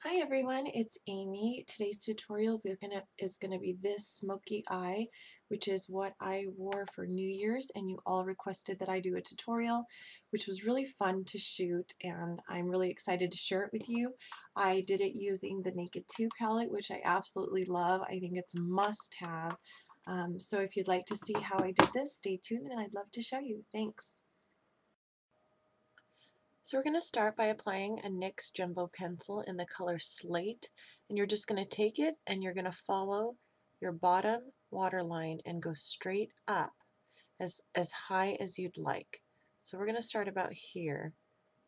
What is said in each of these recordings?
Hi everyone, it's Amy. Today's tutorial is gonna be this smoky eye, which is what I wore for New Year's, and you all requested that I do a tutorial, which was really fun to shoot, and I'm really excited to share it with you. I did it using the Naked2 palette, which I absolutely love. I think it's a must-have. So if you'd like to see how I did this, stay tuned and I'd love to show you. Thanks. So we're going to start by applying a NYX Jumbo pencil in the color Slate, and you're just going to take it and you're going to follow your bottom waterline and go straight up as high as you'd like. So we're going to start about here,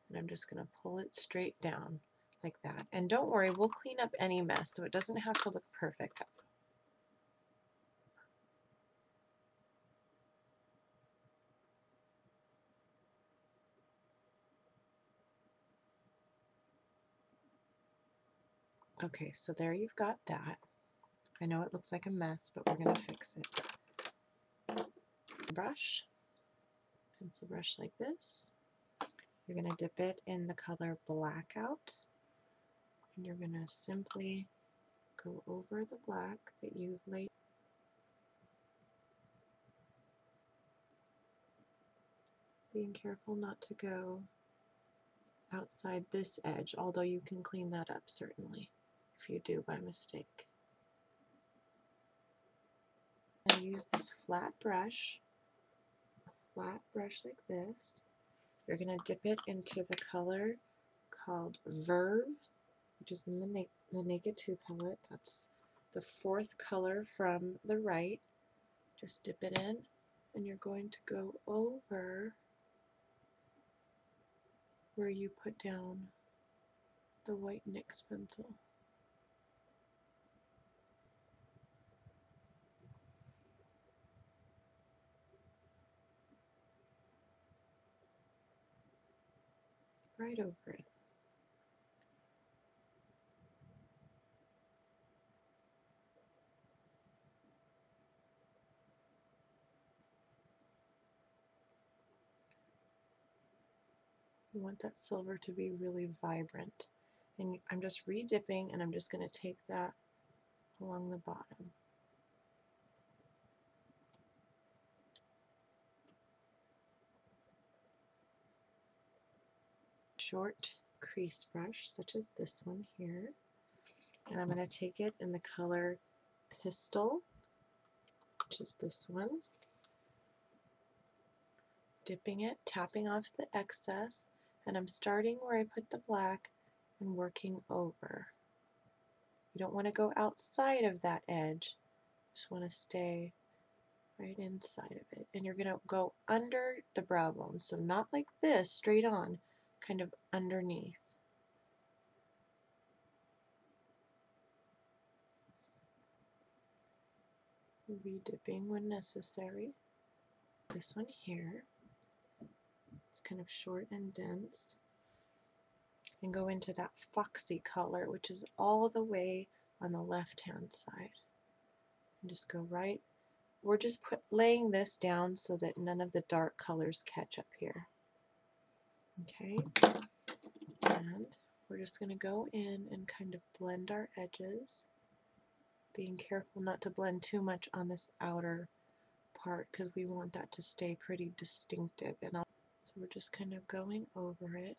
and I'm just going to pull it straight down like that. And don't worry, we'll clean up any mess so it doesn't have to look perfect. Okay, so there you've got that. I know it looks like a mess, but we're going to fix it. Brush. Pencil brush like this. You're going to dip it in the color Blackout, and you're going to simply go over the black that you've laid. Being careful not to go outside this edge, although you can clean that up certainly if you do by mistake. And use this flat brush like this. You're going to dip it into the color called Verve, which is in the Naked2 palette. That's the fourth color from the right. Just dip it in, and you're going to go over where you put down the white NYX pencil. Right over it. You want that silver to be really vibrant. And I'm just re-dipping, and I'm just going to take that along the bottom. Short crease brush, such as this one here. And I'm going to take it in the color Pistol, which is this one. Dipping it, tapping off the excess, and I'm starting where I put the black and working over. You don't want to go outside of that edge, just want to stay right inside of it. And you're going to go under the brow bone, so not like this, straight on, kind of underneath. Re-dipping when necessary. This one here, it's kind of short and dense. And go into that foxy color, which is all the way on the left-hand side. And just go right. We're just laying this down so that none of the dark colors catch up here. Okay, and we're just going to go in and kind of blend our edges, being careful not to blend too much on this outer part because we want that to stay pretty distinctive. And so we're just kind of going over it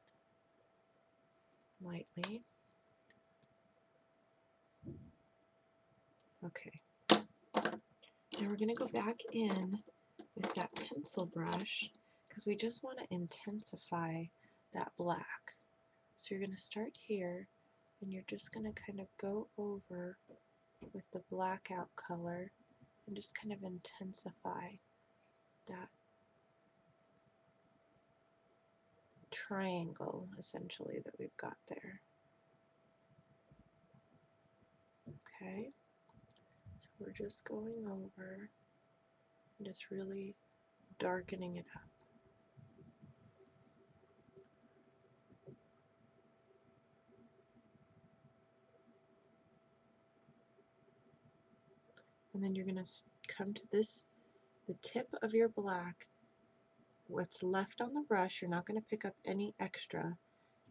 lightly. Okay, now we're going to go back in with that pencil brush because we just want to intensify that black. So you're going to start here, and you're just going to kind of go over with the blackout color and just kind of intensify that triangle essentially that we've got there. Okay, so we're just going over and just really darkening it up. And then you're going to come to this, the tip of your black, what's left on the brush. You're not going to pick up any extra,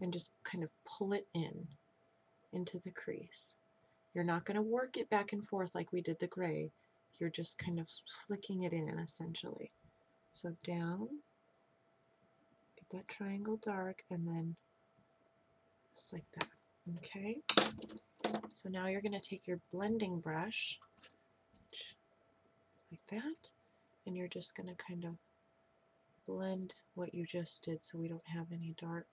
and just kind of pull it in. into the crease. You're not going to work it back and forth like we did the gray. You're just kind of flicking it in, essentially. So down, get that triangle dark, and then just like that. Okay? So now you're going to take your blending brush, just like that, and you're just going to kind of blend what you just did so we don't have any dark,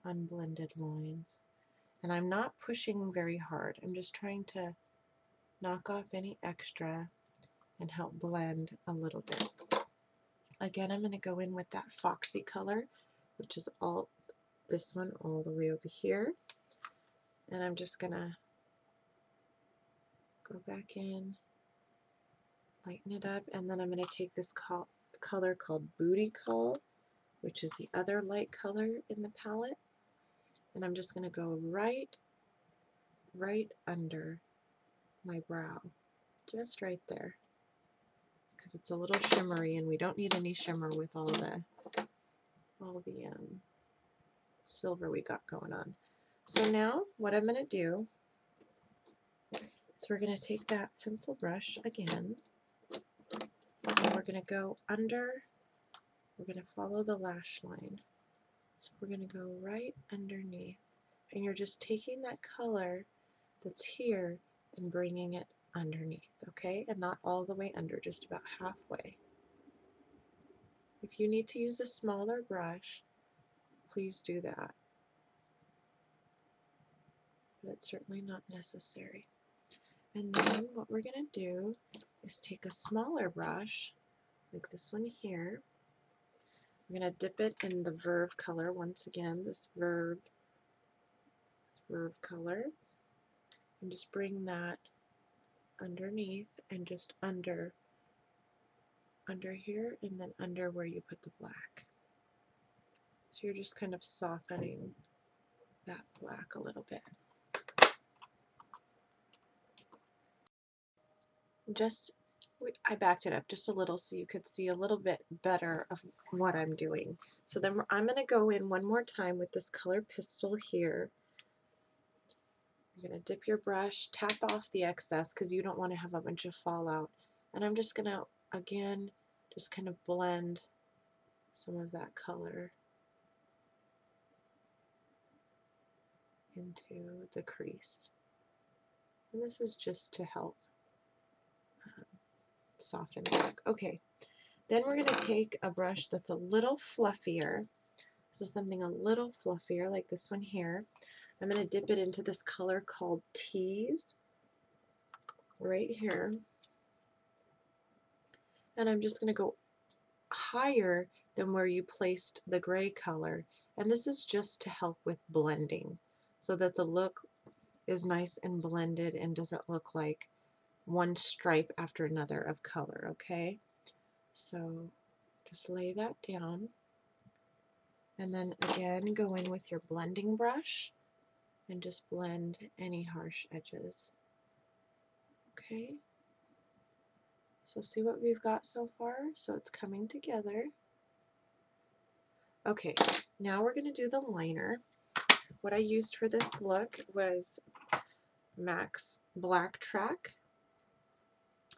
unblended lines. And I'm not pushing very hard. I'm just trying to knock off any extra and help blend a little bit. Again, I'm going to go in with that foxy color, which is all this one all the way over here. And I'm just going to go back in, lighten it up, and then I'm going to take this color called Booty Call, which is the other light color in the palette, and I'm just going to go right under my brow, just right there, because it's a little shimmery and we don't need any shimmer with all the silver we got going on. So now what I'm going to do is we're going to take that pencil brush again, and we're going to go under, we're going to follow the lash line. So we're going to go right underneath, and you're just taking that color that's here and bringing it underneath, okay? And not all the way under, just about halfway. If you need to use a smaller brush, please do that. But it's certainly not necessary. And then what we're going to do is take a smaller brush, like this one here. We're going to dip it in the Verve color once again, this Verve color, and just bring that underneath and just under here, and then under where you put the black. So you're just kind of softening that black a little bit. I backed it up just a little so you could see a little bit better of what I'm doing. So then I'm going to go in one more time with this color Pistol here. You're going to dip your brush, tap off the excess because you don't want to have a bunch of fallout. And I'm just going to, again, just kind of blend some of that color into the crease. And this is just to help soften the look. Okay, then we're going to take a brush that's a little fluffier. So something a little fluffier, like this one here. I'm going to dip it into this color called Tease, right here. And I'm just going to go higher than where you placed the gray color. And this is just to help with blending, so that the look is nice and blended and doesn't look like one stripe after another of color, okay? So just lay that down, and then again go in with your blending brush and just blend any harsh edges. Okay, so see what we've got so far? So it's coming together. Okay, now we're going to do the liner. What I used for this look was MAC's Black Track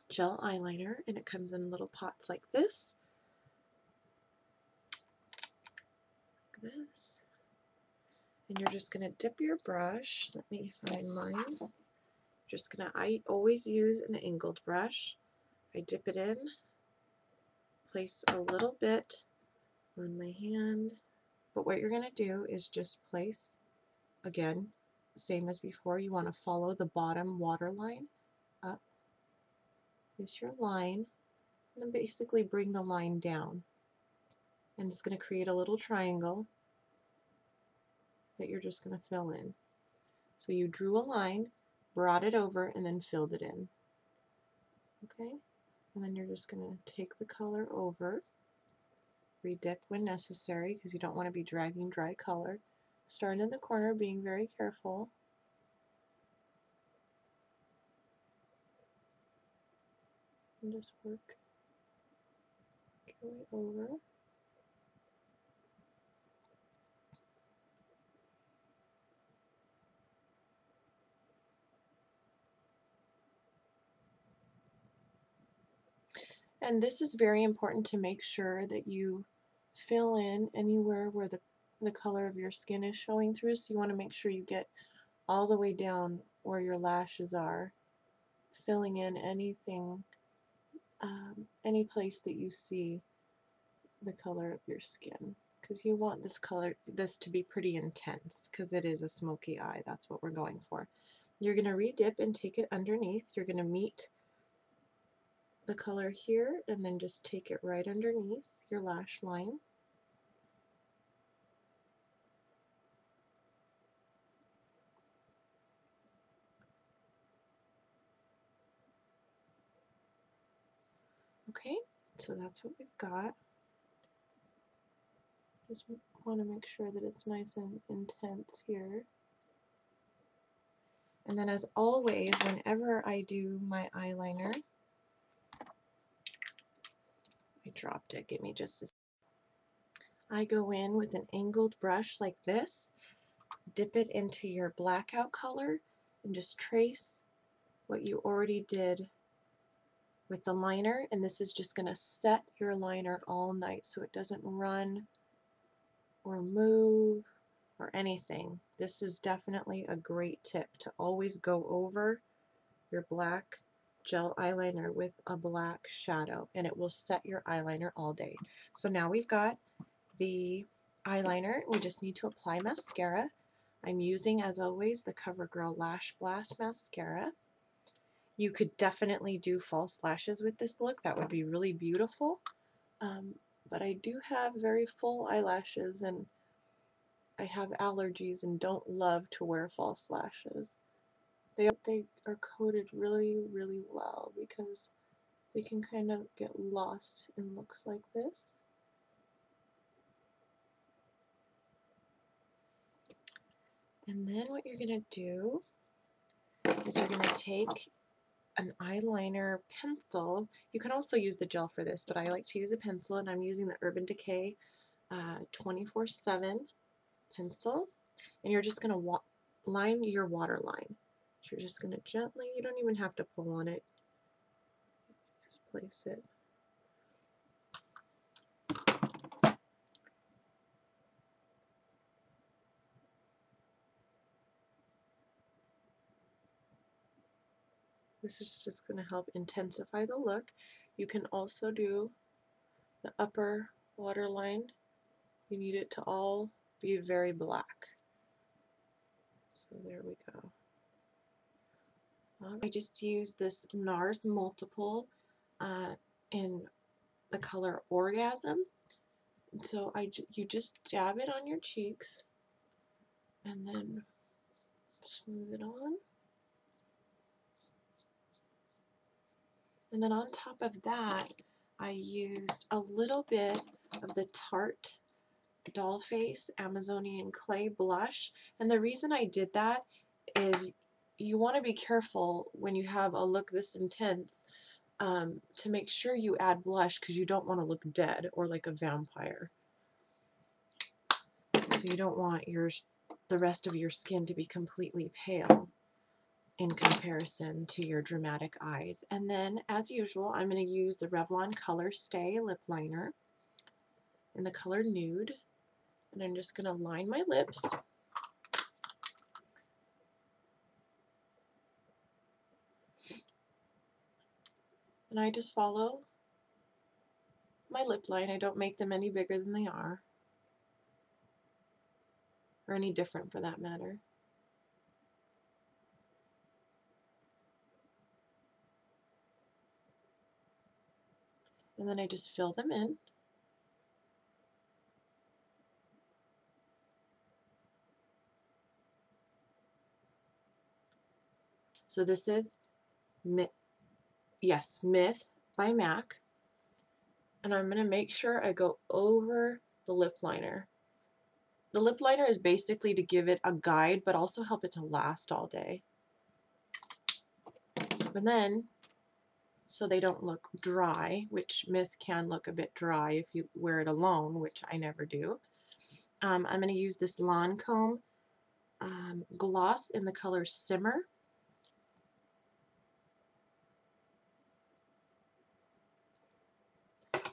gel eyeliner, and it comes in little pots like this. Like this. And you're just going to dip your brush. Let me find mine. Just going to, I always use an angled brush. I dip it in, place a little bit on my hand. But what you're going to do is just place, again, same as before, you want to follow the bottom waterline up. Place your line, and then basically bring the line down. And it's going to create a little triangle that you're just going to fill in. So you drew a line, brought it over, and then filled it in. Okay? And then you're just going to take the color over, redip when necessary because you don't want to be dragging dry color. Starting in the corner, being very careful. And just work your way over. And this is very important to make sure that you fill in anywhere where the color of your skin is showing through. So you want to make sure you get all the way down where your lashes are, filling in anything, any place that you see the color of your skin. Because you want this to be pretty intense, because it is a smoky eye. That's what we're going for. You're going to re-dip and take it underneath. You're going to meet the color here and then just take it right underneath your lash line. Okay, so that's what we've got. Just want to make sure that it's nice and intense here. And then as always, whenever I do my eyeliner, I dropped it, give me just a second. I go in with an angled brush like this, dip it into your blackout color, and just trace what you already did with the liner. And this is just going to set your liner all night so it doesn't run or move or anything. This is definitely a great tip to always go over your black gel eyeliner with a black shadow, and it will set your eyeliner all day. So now we've got the eyeliner. We just need to apply mascara. I'm using, as always, the CoverGirl Lash Blast mascara. You could definitely do false lashes with this look. That would be really beautiful. But I do have very full eyelashes, and I have allergies and don't love to wear false lashes. They are coated really, really well because they can kind of get lost in looks like this. And then what you're going to do is you're going to take an eyeliner pencil. You can also use the gel for this, but I like to use a pencil, and I'm using the Urban Decay 24/7 pencil. And you're just going to line your waterline. So you're just going to gently, you don't even have to pull on it, just place it. This is just going to help intensify the look. You can also do the upper waterline. You need it to all be very black. So there we go. I just used this NARS Multiple in the color Orgasm. So you just dab it on your cheeks and then smooth it on. And then on top of that, I used a little bit of the Tarte Dollface Amazonian Clay blush. And the reason I did that is you want to be careful when you have a look this intense to make sure you add blush, because you don't want to look dead or like a vampire. So you don't want the rest of your skin to be completely pale in comparison to your dramatic eyes. And then, as usual, I'm going to use the Revlon Color Stay lip liner in the color Nude. And I'm just going to line my lips. And I just follow my lip line. I don't make them any bigger than they are, or any different for that matter. And then I just fill them in. So this is Myth by MAC. And I'm going to make sure I go over the lip liner. The lip liner is basically to give it a guide, but also help it to last all day. And then, so they don't look dry, which Myth can look a bit dry if you wear it alone, which I never do. I'm going to use this Lancome gloss in the color Simmer.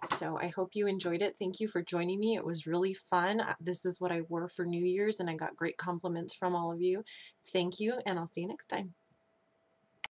So I hope you enjoyed it. Thank you for joining me. It was really fun. This is what I wore for New Year's, and I got great compliments from all of you. Thank you, and I'll see you next time.